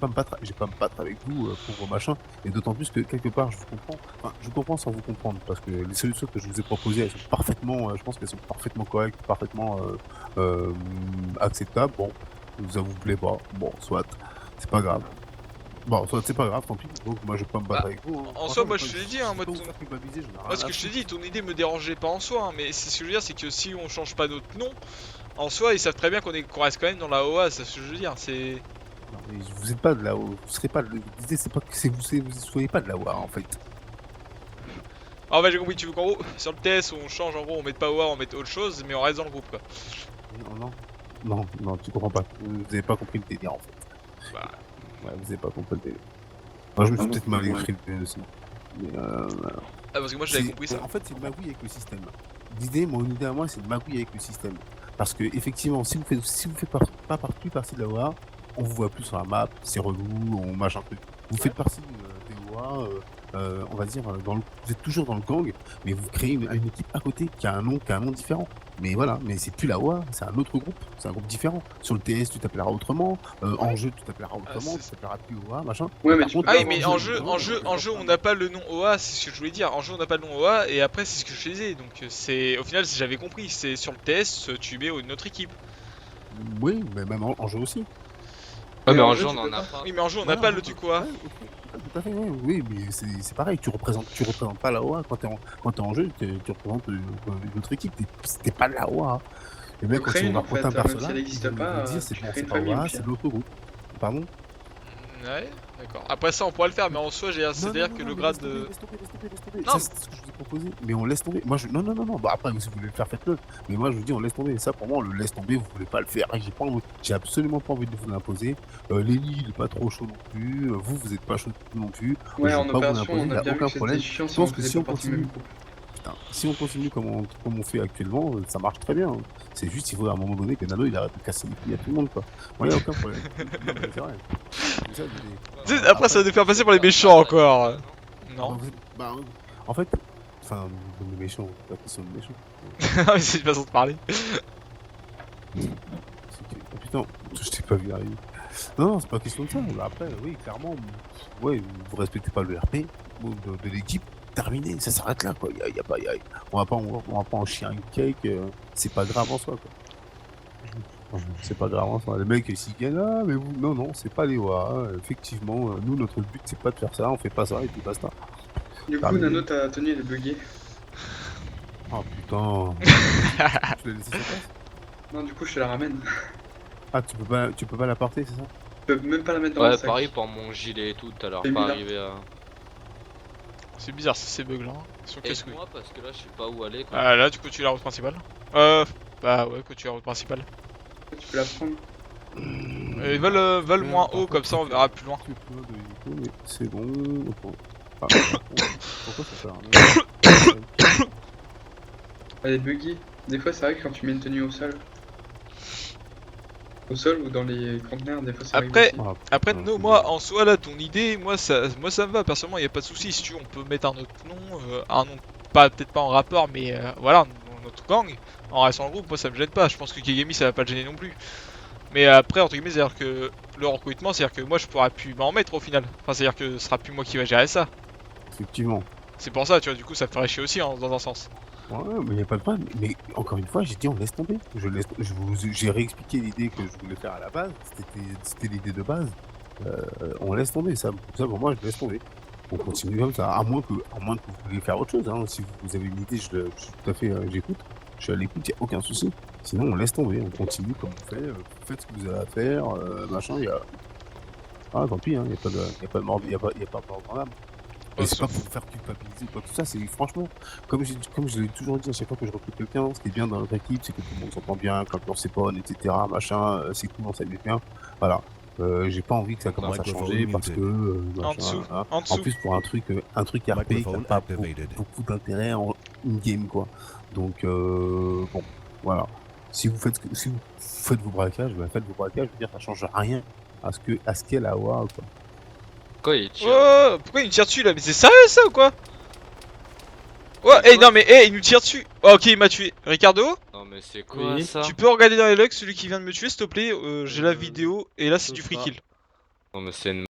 je vais pas me battre avec vous pour vos machins. Et d'autant plus que quelque part, je vous comprends. Enfin, je vous comprends sans vous comprendre, parce que les solutions que je vous ai proposées, elles sont parfaitement, je pense qu'elles sont parfaitement correctes, parfaitement acceptables. Bon, ça vous plaît pas, bon, soit, c'est pas grave. Bon, soit c'est pas grave, tant pis. Donc moi, je vais pas me battre Bah, avec vous. Hein. en soi, Franchement, moi je te l'ai dit, hein, je vais pas vous faire culpabiliser, j'en ai moi rien ce à que je te foutre. dis, ton idée me dérangeait pas en soi, hein, mais ce que je veux dire, c'est que si on change pas notre nom, en soi, ils savent très bien qu'on reste quand même dans la OA, c'est ce que je veux dire, c'est... Non, mais vous êtes pas de là-haut. Vous serez pas. L'idée, c'est pas que vous soyez pas de là-haut, en fait. Ah ouais, j'ai compris, tu veux qu'en gros, sur le TS, on change, en gros, on met pas OA, on met autre chose, mais on reste dans le groupe, quoi. Non, non. Non, non, tu comprends pas. Vous avez pas compris le délire, en fait. Bah, Ouais, vous avez pas compris le délire. Moi, je me suis Ah, peut-être mal exprimé aussi. Mais ah, parce que moi j'avais compris ça. en fait, c'est une magouille avec le système. Mon idée à moi, c'est une magouille avec le système. Parce que, effectivement, si vous faites pas plus partie de la OA, on vous voit plus sur la map, c'est relou, on machin truc. Vous faites partie des OA, on va dire, vous êtes toujours dans le gang, mais vous créez une équipe à côté qui a un nom différent. Mais voilà, mais c'est plus la OA, c'est un autre groupe, c'est un groupe différent. Sur le TS, tu t'appelleras autrement, en jeu, tu t'appelleras autrement, tu t'appelleras plus OA, machin. Ouais, mais Par tu contre, peux Ah oui, avoir mais en jeu, on n'a pas le nom OA, c'est ce que je voulais dire. En jeu, on n'a pas le nom OA, et après, c'est ce que je disais. Donc, c'est au final, j'avais compris. C'est sur le TS, tu mets une autre équipe. oui, mais même en jeu aussi. Ouais, mais en en jeu, jeu, on tu en peux a pas. pas. Oui, mais en jeu, on n'a Voilà, pas le truc OA. ouais, ok, tout à fait, ouais, oui, mais c'est pareil, tu représentes pas la OA quand t'es en jeu, tu représentes une autre équipe, t'es pas de la OA. Hein. Les Tu mecs, quand crées ils vont une en voir fait, Quentin même si Persona, elle ils n'existe vont pas, dire c'est tu bon, crées c'est une pas famille au OA, pire. c'est de l'autre groupe. Pardon? Ouais, d'accord. Après ça, on pourra le faire, mais en soi, c'est-à-dire que le mais grade. laisse tomber. Non, Ça, c'est ce que je vous ai proposé. Mais on laisse tomber. Moi, non. Bah, après, si vous voulez le faire, faites-le. Mais moi, je vous dis, on laisse tomber. Ça, pour moi, on le laisse tomber. Vous voulez pas le faire. J'ai absolument pas envie de vous l'imposer. Lenny, il est pas trop chaud non plus. Vous êtes pas chaud non plus. Ouais, Je vais en pas vous opération, l'imposer. on Il a y a bien vu aucun que c'était problème. chiant Je si on pense que faisait si pas on partie du même continue, groupe. putain, si on continue comme on fait actuellement, ça marche très bien. Hein. C'est juste, il faut à un moment donné que Nano, il arrête de casser les couilles à tout le monde, quoi. Ouais, y a aucun problème. Non, mais c'est vrai. C'est ça, après, ça va nous faire passer pour les méchants encore. Ah bah, Non. bah, en fait, enfin, les méchants, pas question de méchants. C'est une façon de parler. Oh putain, je t'ai pas vu arriver. Non, c'est pas question de ça. Bah, après, oui, clairement, ouais, vous respectez pas le RP de l'équipe, terminé, ça s'arrête là, quoi. Y a pas, on va pas en chier un cake, c'est pas grave en soi, quoi. C'est pas grave en soi. Les mecs, s'ils gagnent, ah, mais vous, non, c'est pas les WA. Effectivement, nous, notre but, c'est pas de faire ça, on fait pas ça, et puis basta. Du coup, Terminé. Nano, ta tenue elle est buggée. Oh putain. Tu l'as laissé sur place? Non, du coup, je te la ramène. Ah, tu peux pas la porter, c'est ça? Je peux même pas la mettre dans le Ouais, sac. pareil pour mon gilet et tout, tout à l'heure, J'ai pas mis là. arrivé à. C'est bizarre, ces bugs là. Sur qu'est-ce que. Aide-moi parce que là, je sais pas où aller. Quoi. Ah là, du coup, tu la route principale. Bah ouais, que tu la route principale. Tu peux la prendre. Et vole moins haut, comme ça on verra plus loin. Mais c'est bon. Ah, pourquoi ça fait rien? Elle est buggée. Des fois, c'est vrai que quand tu mets une tenue au sol ou dans les conteneurs, des fois, ça arrive Après, aussi. Ah, Après, putain, no, moi, en soi, là, ton idée, moi ça me va, personnellement, y a pas de souci. Si tu veux, on peut mettre un autre nom, un nom, peut-être pas en rapport, mais voilà, notre gang, en restant dans le groupe, moi ça me gêne pas. Je pense que Kegami ça va pas le gêner non plus. Mais après, entre guillemets, c'est-à-dire que le recrutement, c'est-à-dire que moi je pourrais plus m'en mettre au final. Enfin, c'est-à-dire que ce sera plus moi qui va gérer ça. effectivement. C'est pour ça, tu vois, du coup, ça me ferait chier aussi, hein, dans un sens. Ouais, mais il n'y a pas de problème. Mais encore une fois, j'ai dit on laisse tomber. J'ai réexpliqué l'idée que je voulais faire à la base. C'était l'idée de base. On laisse tomber. Ça pour moi, je laisse tomber. On continue comme ça. À moins que vous vouliez faire autre chose. Hein. Si vous avez une idée, je suis tout à fait, j'écoute. Je suis à l'écoute, il n'y a aucun souci. Sinon, on laisse tomber. On continue comme on fait. Vous faites ce que vous avez à faire. Machin, il y a. Ah, tant pis, hein. Il n'y a pas de mort, il y a pas de mort dans l'âme. Et c'est pas pour vous faire culpabiliser ou quoi que tout ça, c'est franchement, comme je l'ai toujours dit à chaque fois que je recrute quelqu'un, ce qui est bien dans notre équipe, c'est que tout le monde s'entend bien, quand on s'éponne, etc. Machin, c'est que tout le monde s'amuse bien. Voilà. J'ai pas envie que ça commence à changer parce que machin, En dessous, hein. en dessous. En plus pour un truc RP qui n'a pas beaucoup d'intérêt en game quoi. Donc bon, voilà. Si vous faites vos braquages, bah faites vos braquages, je veux dire ça change rien à ce qu'est la WoW quoi. Quoi, il tire Oh, pourquoi il nous tire dessus là? Mais c'est sérieux ça ou quoi? Ouais, Mais non mais il nous tire dessus. Oh, ok, il m'a tué. Ricardo, Non, mais c'est quoi Oui. ça tu peux regarder dans les logs celui qui vient de me tuer s'il te plaît. J'ai la vidéo et là c'est du free pas. kill. Non, mais c'est une